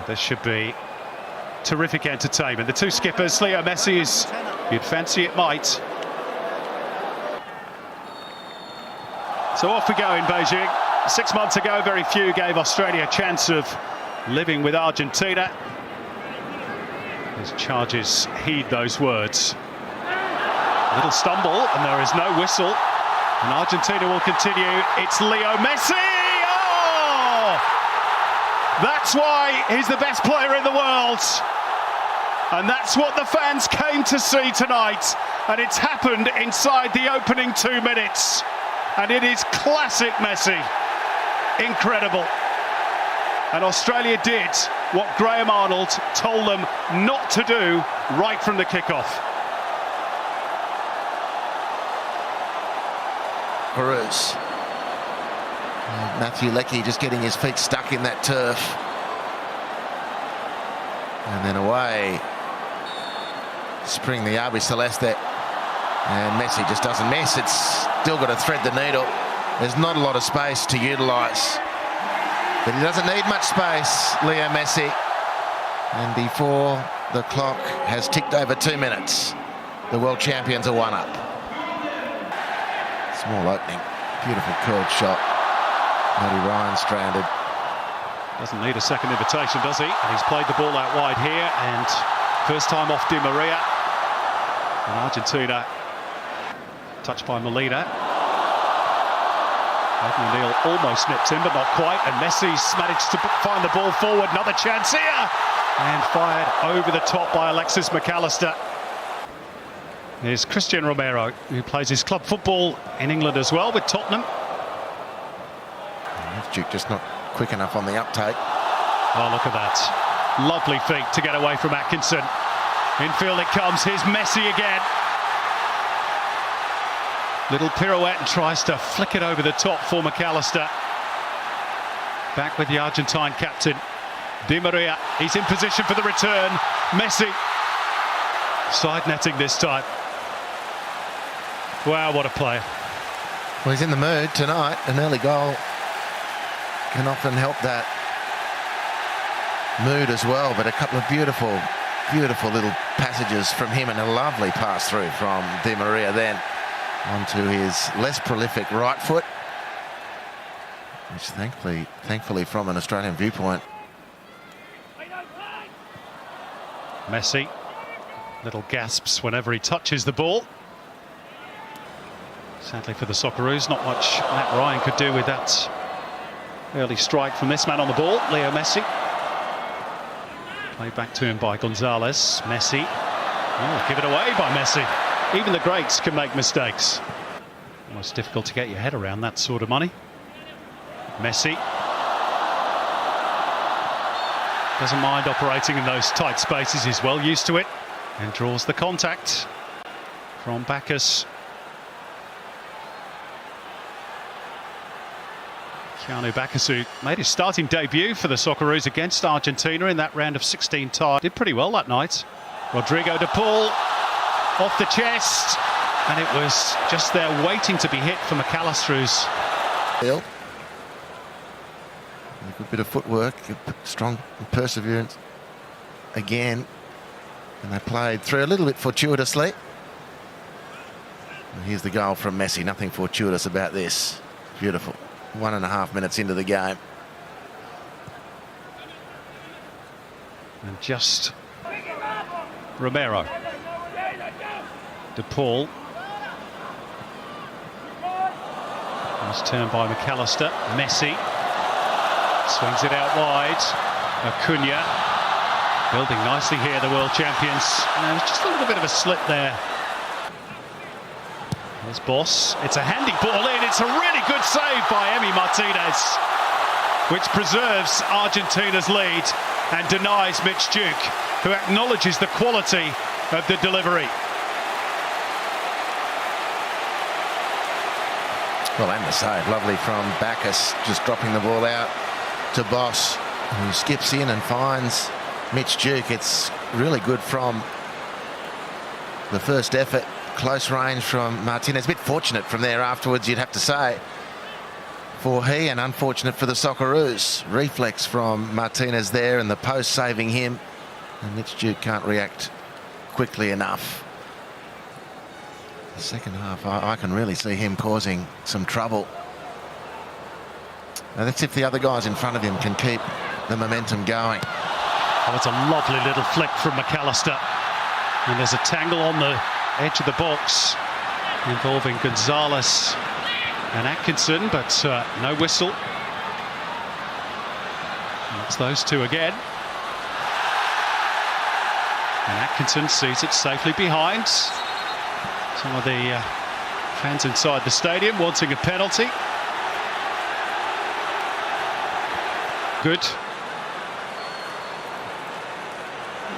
This should be terrific entertainment. The two skippers, Leo Messi is, you'd fancy it might. So off we go in Beijing. 6 months ago, very few gave Australia a chance of living with Argentina. His charges heed those words. A little stumble, and there is no whistle. And Argentina will continue. It's Leo Messi! Oh! That's why he's the best player in the world. And that's what the fans came to see tonight. And it's happened inside the opening 2 minutes. And it is classic Messi. Incredible. And Australia did what Graham Arnold told them not to do right from the kickoff. Raucous. Matthew Leckie just getting his feet stuck in that turf. And then away. Spring the Arby Celeste. And Messi just doesn't miss. It's still got to thread the needle. There's not a lot of space to utilise. But he doesn't need much space, Leo Messi. And before the clock has ticked over 2 minutes, the world champions are 1 up. Small opening, beautiful curled shot. Matty Ryan stranded. Doesn't need a second invitation, does he? And he's played the ball out wide here, and first time off Di Maria. And Argentina, touched by Molina. O'Neill almost nips in, but not quite. And Messi's managed to find the ball forward. Another chance here. And fired over the top by Alexis McAllister. Here's Christian Romero, who plays his club football in England as well with Tottenham. Duke just not quick enough on the uptake. Oh, look at that. Lovely feet to get away from Atkinson. Infield it comes. Here's Messi again. Little pirouette and tries to flick it over the top for McAllister. Back with the Argentine captain. Di Maria, he's in position for the return. Messi. Side netting this time. Wow, what a player. Well, he's in the mood tonight. An early goal can often help that mood as well. But a couple of beautiful, beautiful little passages from him, and a lovely pass through from Di Maria then onto his less prolific right foot, which thankfully from an Australian viewpoint. Messi, little gasps whenever he touches the ball. Sadly for the Socceroos, not much Matt Ryan could do with that early strike from this man on the ball, Leo Messi. Played back to him by Gonzalez. Messi. Oh, give it away by Messi. Even the greats can make mistakes. Almost difficult to get your head around that sort of money. Messi. Doesn't mind operating in those tight spaces. He's well used to it. And draws the contact from Bacchus. Keanu Bacchus, who made his starting debut for the Socceroos against Argentina in that round of 16 tie. Did pretty well that night. Rodrigo de Paul off the chest, and it was just there waiting to be hit for McAllister's. A good bit of footwork, strong perseverance again, and they played through a little bit fortuitously. And here's the goal from Messi. Nothing fortuitous about this. Beautiful. 1.5 minutes into the game. And just Romero. De Paul. Nice turn by McAllister. Messi. Swings it out wide. Acuna. Building nicely here, the world champions. And there's just a little bit of a slip there. There's Boss. It's a handy ball in. It's a really good save by Emi Martinez, which preserves Argentina's lead and denies Mitch Duke, who acknowledges the quality of the delivery. Well, and the save. Lovely from Bacchus, just dropping the ball out to Boss, who skips in and finds Mitch Duke. It's really good from the first effort. Close range from Martinez. A bit fortunate from there afterwards, you'd have to say, for he, and unfortunate for the Socceroos. Reflex from Martinez there, and the post saving him. And Mitch Duke can't react quickly enough. The second half, I can really see him causing some trouble. Now that's if the other guys in front of him can keep the momentum going. Oh, it's a lovely little flick from McAllister. And there's a tangle on the edge of the box involving Gonzalez and Atkinson, but no whistle. And it's those two again. And Atkinson sees it safely behind. Some of the fans inside the stadium wanting a penalty. Good.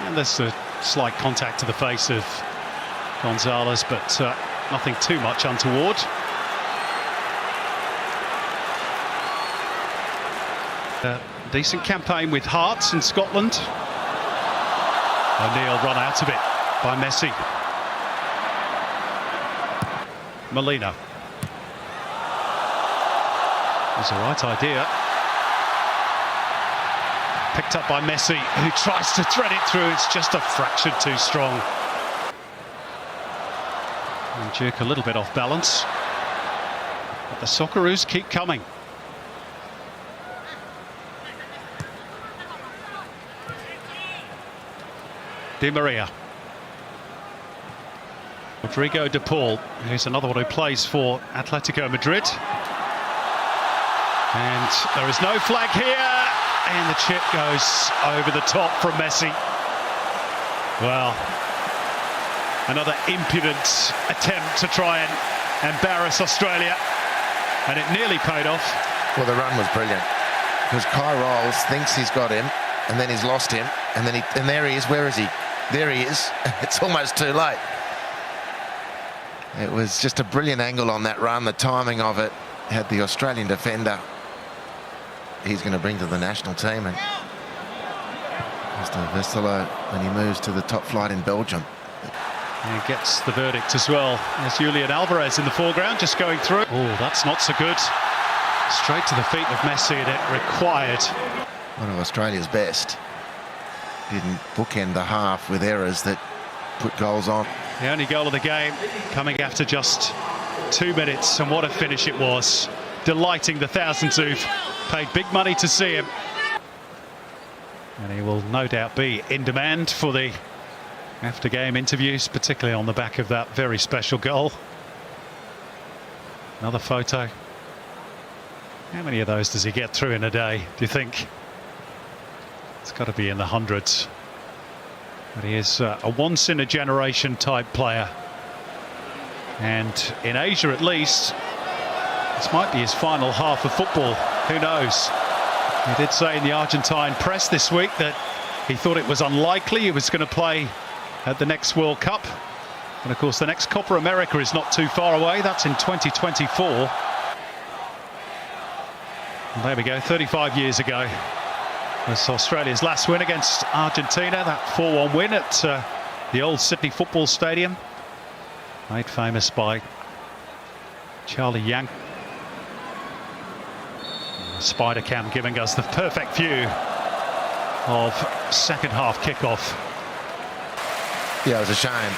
And there's a slight contact to the face of Gonzalez, but nothing too much untoward. Decent campaign with Hearts in Scotland. O'Neill run out of it by Messi. Molina. It's the right idea. Picked up by Messi, who tries to thread it through. It's just a fraction too strong. And Duke a little bit off balance. But the Socceroos keep coming. Di Maria. Rodrigo de Paul, who's another one who plays for Atletico Madrid. And there is no flag here. And the chip goes over the top from Messi. Well, another impudent attempt to try and embarrass Australia. And it nearly paid off. Well, the run was brilliant. Because Kai Rolls thinks he's got him, and then he's lost him. And there he is. Where is he? There he is. It's almost too late. It was just a brilliant angle on that run. The timing of it had the Australian defender he's going to bring to the national team. And Mr. Vestelo, when he moves to the top flight in Belgium. And he gets the verdict as well. There's Julian Alvarez in the foreground, just going through. Oh, that's not so good. Straight to the feet of Messi, and it required. One of Australia's best. Didn't bookend the half with errors that put goals on. The only goal of the game coming after just 2 minutes, and what a finish it was. Delighting the thousands who've paid big money to see him. And he will no doubt be in demand for the after-game interviews, particularly on the back of that very special goal. Another photo. How many of those does he get through in a day, do you think? It's got to be in the hundreds. But he is a once-in-a-generation type player. And in Asia, at least, this might be his final half of football. Who knows? He did say in the Argentine press this week that he thought it was unlikely he was going to play at the next World Cup. And of course, the next Copa America is not too far away. That's in 2024. And there we go, 35 years ago. Was Australia's last win against Argentina, that 4-1 win at the old Sydney Football Stadium, made famous by Charlie Yang. Spider cam giving us the perfect view of second half kickoff. Yeah, it was a shame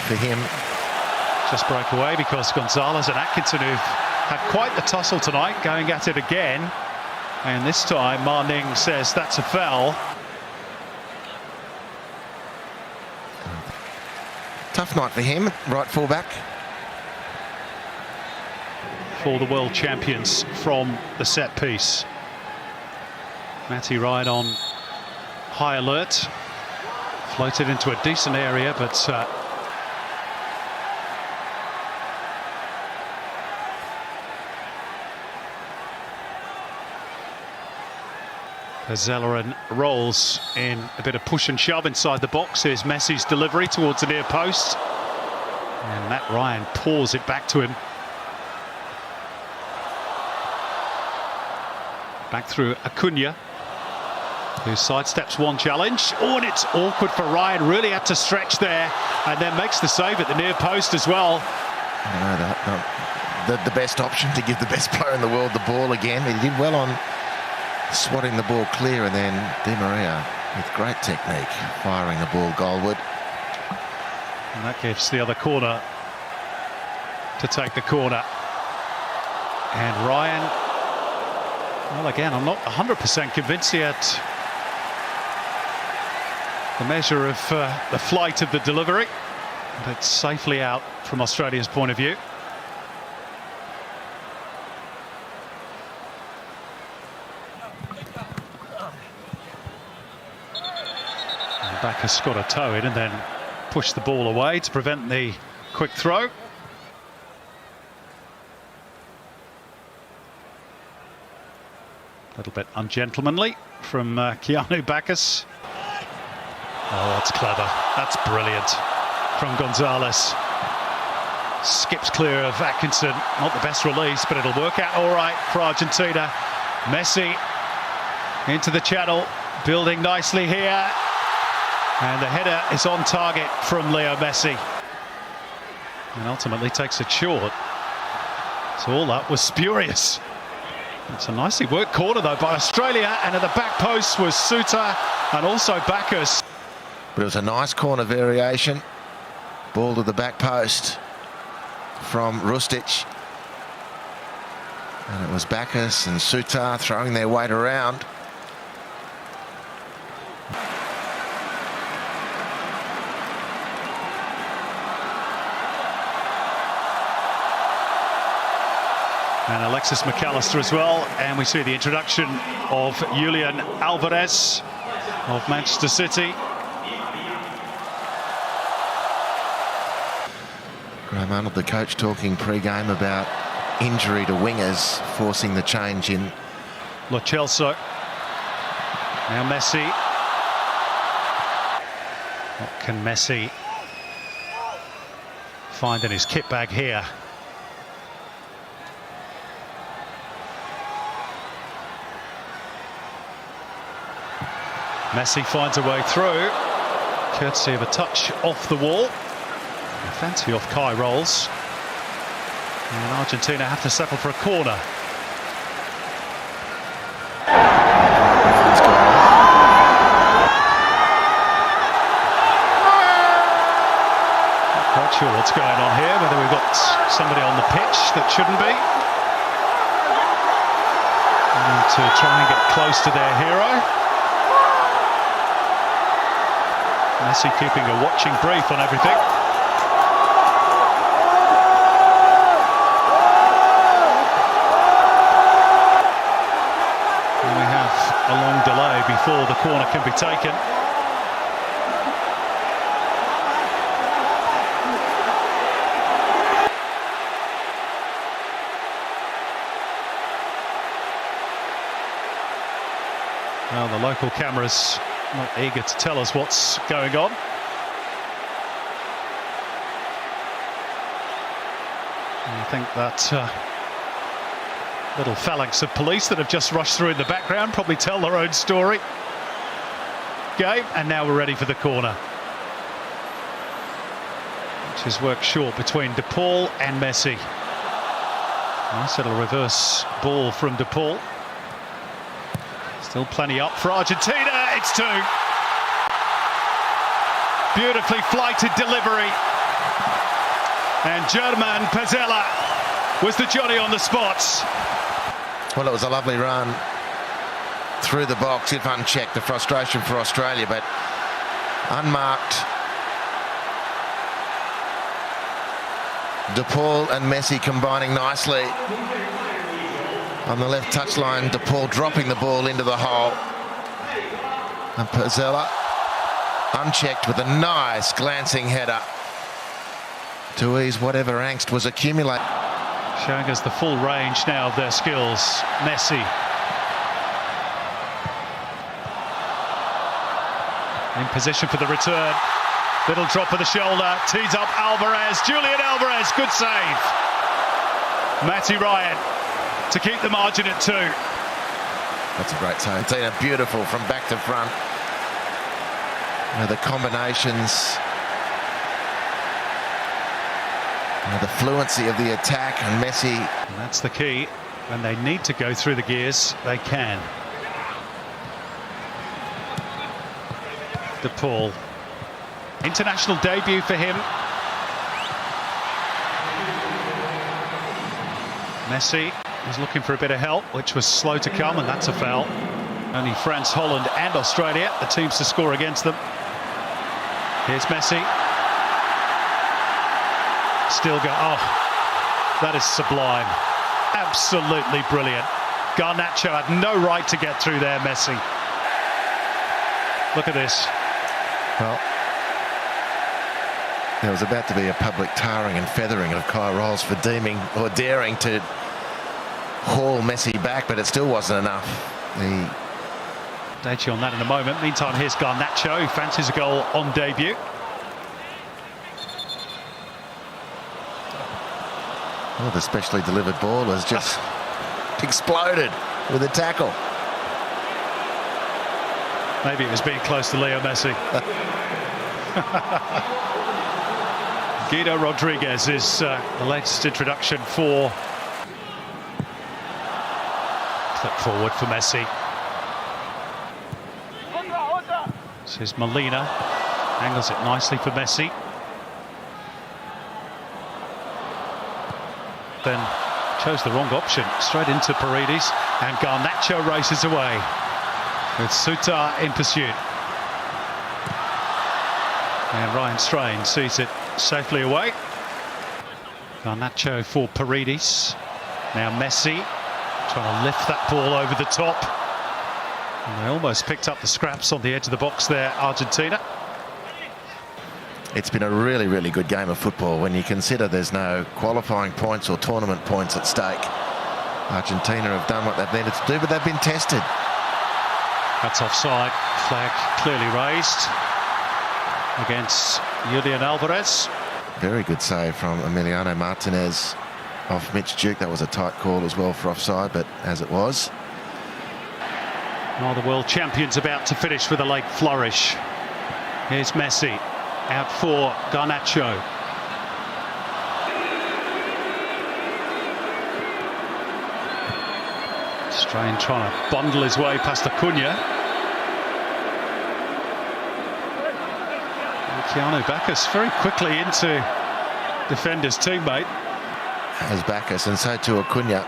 for him. Just broke away because Gonzalez and Atkinson, who've had quite the tussle tonight, going at it again. And this time, Marning says that's a foul. Tough night for him, right fullback. For the world champions from the set piece. Matty Ryan on high alert. Floated into a decent area, but Zellerin rolls in a bit of push and shove inside the box. Here's Messi's delivery towards the near post. And Matt Ryan paws it back to him. Back through Acuna, who sidesteps one challenge. Oh, and it's awkward for Ryan. Really had to stretch there, and then makes the save at the near post as well. the best option to give the best player in the world the ball again. He did well on swatting the ball clear, and then Di Maria with great technique firing the ball goalward. And that gives the other corner to take the corner. And Ryan, well, again, I'm not 100% convinced yet. The measure of the flight of the delivery, but safely out from Australia's point of view. And Bacchus got a toe in and then pushed the ball away to prevent the quick throw. A little bit ungentlemanly from Keanu Bacchus. Oh, that's clever. That's brilliant from Gonzalez. Skips clear of Atkinson. Not the best release, but it'll work out all right for Argentina. Messi into the channel, building nicely here. And the header is on target from Leo Messi. And ultimately takes it short. So all that was spurious. It's a nicely worked corner, though, by Australia. And at the back post was Suter and also Bacchus. But it was a nice corner variation. Ball to the back post from Rustic. And it was Bacchus and Suter throwing their weight around. And Alexis McAllister as well. And we see the introduction of Julian Alvarez of Manchester City. Graham Arnold, the coach, talking pre-game about injury to wingers, forcing the change in. Lo Celso. Now Messi. What can Messi find in his kit bag here? Messi finds a way through, courtesy of a touch off the wall. A fancy off Kai rolls. And Argentina have to settle for a corner. Not quite sure what's going on here, whether we've got somebody on the pitch that shouldn't be. And to try and get close to their hero. Messi keeping a watching brief on everything. And we have a long delay before the corner can be taken. Well, the local cameras not eager to tell us what's going on. And I think that little phalanx of police that have just rushed through in the background probably tell their own story. Game, and now we're ready for the corner, which is worked short between De Paul and Messi. Nice little reverse ball from De Paul. Still plenty up for Argentina. It's two. Beautifully flighted delivery. And German Pezzella was the Johnny on the spots. Well, it was a lovely run through the box, if unchecked. The frustration for Australia, but unmarked. De Paul and Messi combining nicely. On the left touchline, De Paul dropping the ball into the hole. And Pezzella unchecked with a nice glancing header to ease whatever angst was accumulating. Showing us the full range now of their skills. Messi. In position for the return. Little drop of the shoulder. Tees up Alvarez. Julian Alvarez. Good save. Matty Ryan to keep the margin at 2. That's a great save. Argentina beautiful from back to front. You know, the combinations. The fluency of the attack, and Messi. And that's the key. When they need to go through the gears, they can. De Paul. International debut for him. Messi was looking for a bit of help, which was slow to come, and that's a foul. Only France, Holland and Australia, the teams to score against them. Here's Messi. Still go. Oh, that is sublime. Absolutely brilliant. Garnacho had no right to get through there, Messi. Look at this. Well, there was about to be a public tarring and feathering of Kai Rolls for daring to haul Messi back, but it still wasn't enough. Update you on that in a moment. Meantime, here's Garnacho, who fancies a goal on debut. Well, the specially delivered ball has just exploded with a tackle. Maybe it was being close to Leo Messi. Guido Rodriguez is the latest introduction for... Flip forward for Messi. This is Molina. Angles it nicely for Messi. Then chose the wrong option. Straight into Paredes. And Garnacho races away, with Sutar in pursuit. And Ryan Strain sees it safely away. Garnacho for Paredes. Now Messi trying to lift that ball over the top. And they almost picked up the scraps on the edge of the box there, Argentina. It's been a really, really good game of football when you consider there's no qualifying points or tournament points at stake. Argentina have done what they've needed to do, but they've been tested. That's offside. Flag clearly raised against Julian Alvarez. Very good save from Emiliano Martinez off Mitch Duke. That was a tight call as well for offside, but as it was. Now the world champions about to finish with a late flourish. Here's Messi. Out for Garnacho. Strain trying to bundle his way past Acuna. And Keanu Bacchus very quickly into defender's teammate. As Bacchus, and so too Acuna.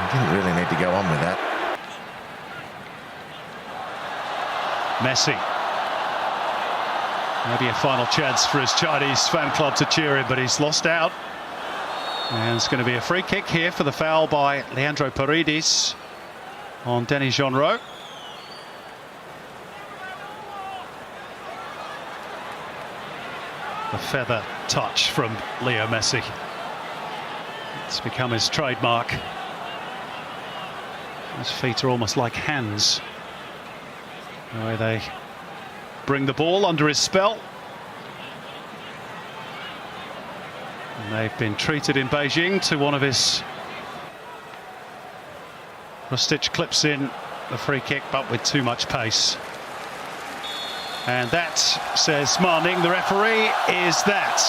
He didn't really need to go on with that. Messi. Maybe a final chance for his Chinese fan club to cheer him, but he's lost out. And it's going to be a free kick here for the foul by Leandro Paredes on Denis Genreau. The feather touch from Leo Messi. It's become his trademark. His feet are almost like hands. The way they bring the ball under his spell. And they've been treated in Beijing to one of his... Rustich clips in the free kick, but with too much pace. And that, says Marning, the referee, is that.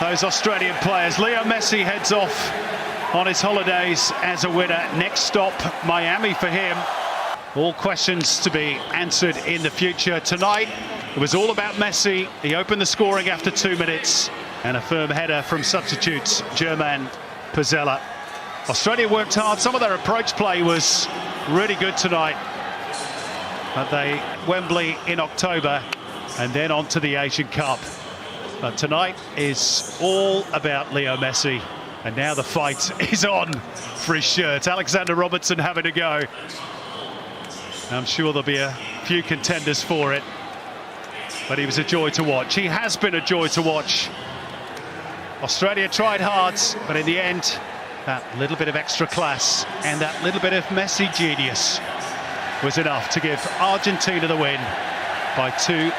Those Australian players. Leo Messi heads off on his holidays as a winner. Next stop, Miami for him. All questions to be answered in the future. Tonight, it was all about Messi. He opened the scoring after 2 minutes, and a firm header from substitutes Germain Pizzella. Australia worked hard. Some of their approach play was really good tonight. But Wembley in October, and then on to the Asian Cup. But tonight is all about Leo Messi, and now the fight is on for his shirt. Alexander Robertson having a go. I'm sure there'll be a few contenders for it, but he was a joy to watch. He has been a joy to watch. Australia tried hard, but in the end, that little bit of extra class and that little bit of Messi genius was enough to give Argentina the win by 2-0.